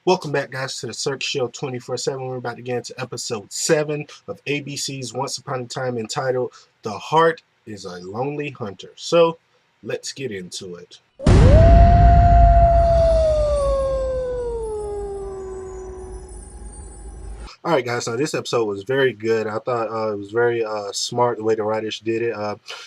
Welcome back, guys, to the Cirque Show 24/7. We're about to get into episode 7 of ABC's Once Upon a Time, entitled The Heart is a Lonely Hunter. So, let's get into it. Alright, guys, so this episode was very good. I thought it was very smart the way the writers did it.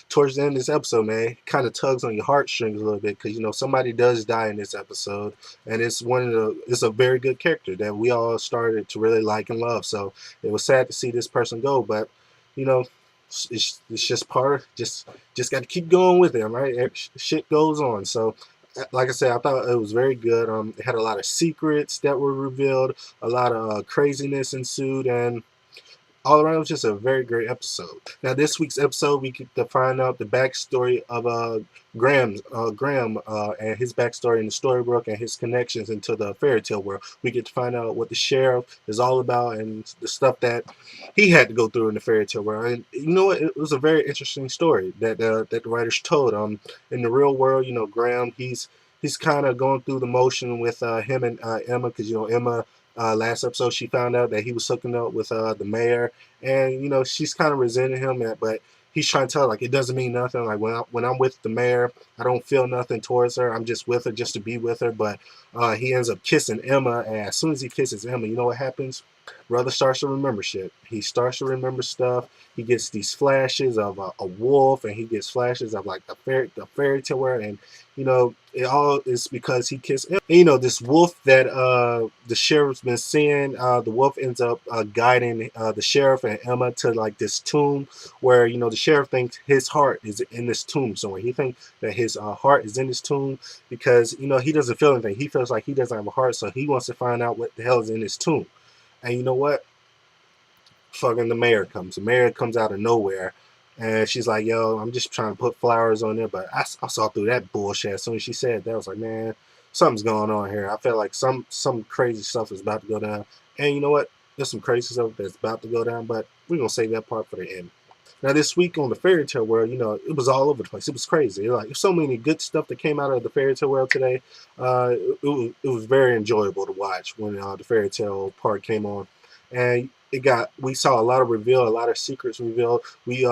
Towards the end of this episode, man, it kind of tugs on your heartstrings a little bit because, somebody does die in this episode, and it's a very good character that we all started to really like and love. So it was sad to see this person go, but, you know, it's just just got to keep going with it, right? Shit goes on. So like I said, I thought it was very good. It had a lot of secrets that were revealed, a lot of craziness ensued, and all around it was just a very great episode. Now, this week's episode, we get to find out the backstory of Graham and his backstory in the storybook and his connections into the fairy tale world. We get to find out what the sheriff is all about and the stuff that he had to go through in the fairy tale world. And you know what? It was a very interesting story that the writers told. In the real world, Graham, he's kind of going through the motion with him and Emma, because Emma. Last episode, she found out that he was hooking up with the mayor, and she's kind of resenting him. But he's trying to tell her, like, it doesn't mean nothing. Like, when I'm with the mayor, I don't feel nothing towards her. I'm just with her just to be with her. But he ends up kissing Emma, and as soon as he kisses Emma, you know what happens? Brother starts to remember shit. He starts to remember stuff. He gets these flashes of a wolf, and he gets flashes of like the fairy tale world, and it all is because he kissed Emma. And, this wolf that the sheriff's been seeing. The wolf ends up guiding the sheriff and Emma to like this tomb where the sheriff thinks his heart is in this tomb somewhere. He thinks that his heart is in this tomb because he doesn't feel anything. He feels like he doesn't have a heart, so he wants to find out what the hell is in this tomb. And you know what? Fucking the mayor comes. The mayor comes out of nowhere. And she's like, yo, I'm just trying to put flowers on there. But I saw through that bullshit. As soon as she said that, I was like, man, something's going on here. I feel like some crazy stuff is about to go down. And you know what? There's some crazy stuff that's about to go down. But we're going to save that part for the end. Now, this week on the fairy tale world, it was all over the place. It was crazy. Like, so many good stuff that came out of the fairy tale world today. It was very enjoyable to watch when the fairy tale part came on, and we saw a lot of reveal, a lot of secrets revealed. We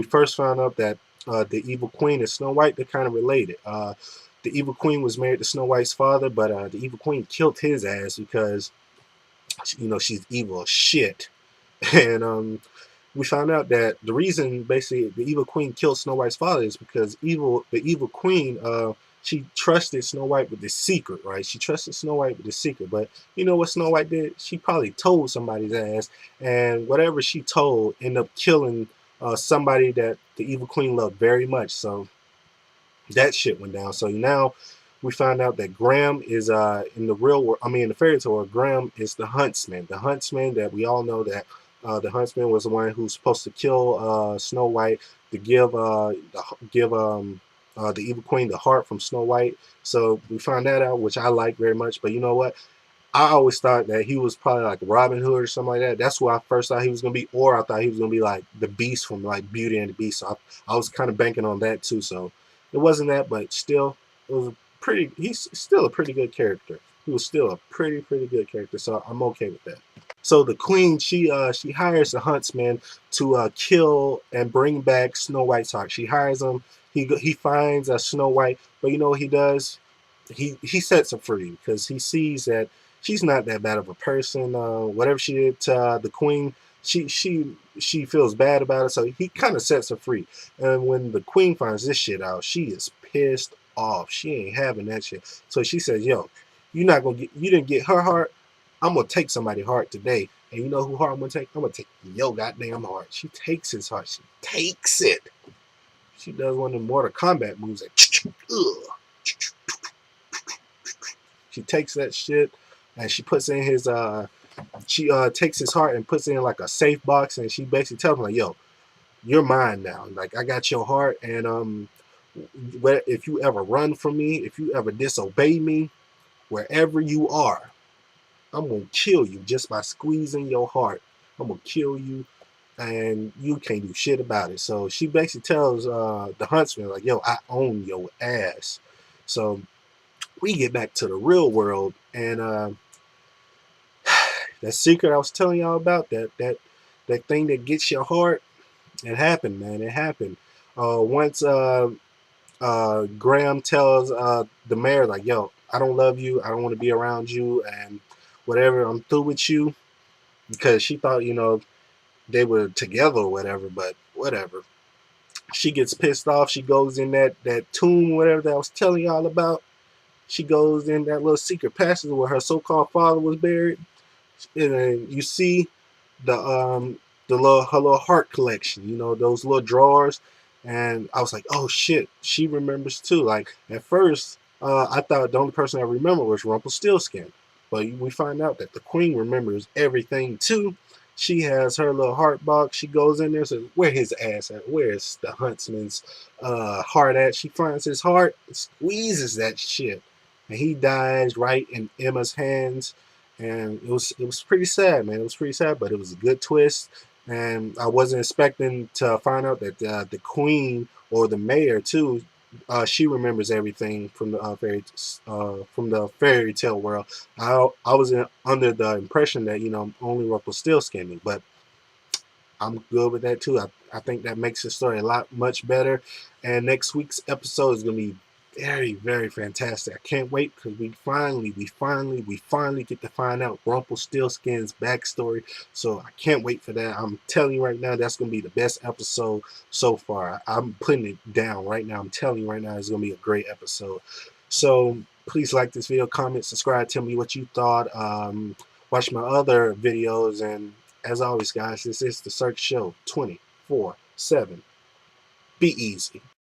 first found out that the evil queen and Snow White, they're kind of related. The evil queen was married to Snow White's father, but the evil queen killed his ass because she's evil as shit, and we found out that the reason basically the evil queen killed Snow White's father is because the evil queen, she trusted Snow White with this secret, right? She trusted Snow White with this secret, but you know what Snow White did? She probably told somebody's ass, and whatever she told ended up killing somebody that the evil queen loved very much. So that shit went down. So now we find out that Graham is in the real world. I mean, in the fairy tale world, Graham is the Huntsman. The Huntsman that we all know that the Huntsman was the one who's supposed to kill Snow White to give the evil queen the heart from Snow White. So we found that out, which I like very much. But you know what? I always thought that he was probably like Robin Hood or something like that. That's what I first thought he was going to be. Or I thought he was going to be like the Beast from like Beauty and the Beast. So I was kind of banking on that too. So it wasn't that, but still, it was he's still a pretty good character. He was still a pretty good character. So I'm okay with that. So the queen, she hires the Huntsman to kill and bring back Snow White's heart. She hires him. He finds Snow White, but you know what he does? He sets her free because he sees that she's not that bad of a person. Whatever she did to the queen, she feels bad about it. So he kind of sets her free. And when the queen finds this shit out, she is pissed off. She ain't having that shit. So she says, "Yo, you didn't get her heart. I'm gonna take somebody's heart today." And you know who heart I'm gonna take? I'm gonna take your goddamn heart. She takes his heart. She takes it. She does one of the Mortal Kombat moves. Like, she takes that shit and she puts in his she takes his heart and puts it in like a safe box, and she basically tells him like, "Yo, you're mine now. Like, I got your heart, and if you ever run from me, if you ever disobey me, wherever you are, I'm gonna kill you just by squeezing your heart. I'm gonna kill you, and you can't do shit about it." So she basically tells the Huntsman like, "Yo, I own your ass." So we get back to the real world, and That secret I was telling y'all about, that thing that gets your heart, it happened, man. It happened. Once Graham tells the mayor, like, yo, I don't love you. I don't want to be around you and whatever. I'm through with you, because she thought, they were together or whatever, but whatever. She gets pissed off. She goes in that tomb, whatever that I was telling y'all about. She goes in that little secret passage where her so-called father was buried. And then you see the little her little heart collection, those little drawers. And I was like, oh shit, she remembers too. Like at first, I thought the only person I remember was Rumpelstiltskin, but we find out that the queen remembers everything too. She has her little heart box. She goes in there, says, "Where his ass at? Where's the huntsman's heart at?" She finds his heart, squeezes that shit, and he dies right in Emma's hands. And it was pretty sad, man. It was pretty sad, but it was a good twist. And I wasn't expecting to find out that the queen or the mayor too, she remembers everything from the from the fairy tale world. I was under the impression that only Rumpelstiltskin knew, but I'm good with that too. I think that makes the story a lot much better. And next week's episode is gonna be very, very fantastic. I can't wait, because we finally get to find out Rumpelstiltskin's backstory. So I can't wait for that. I'm telling you right now, that's gonna be the best episode so far. I'm putting it down right now. I'm telling you right now, it's gonna be a great episode. So please like this video, comment, subscribe, tell me what you thought. Watch my other videos, and as always, guys, this is the Search Show 24/7. Be easy.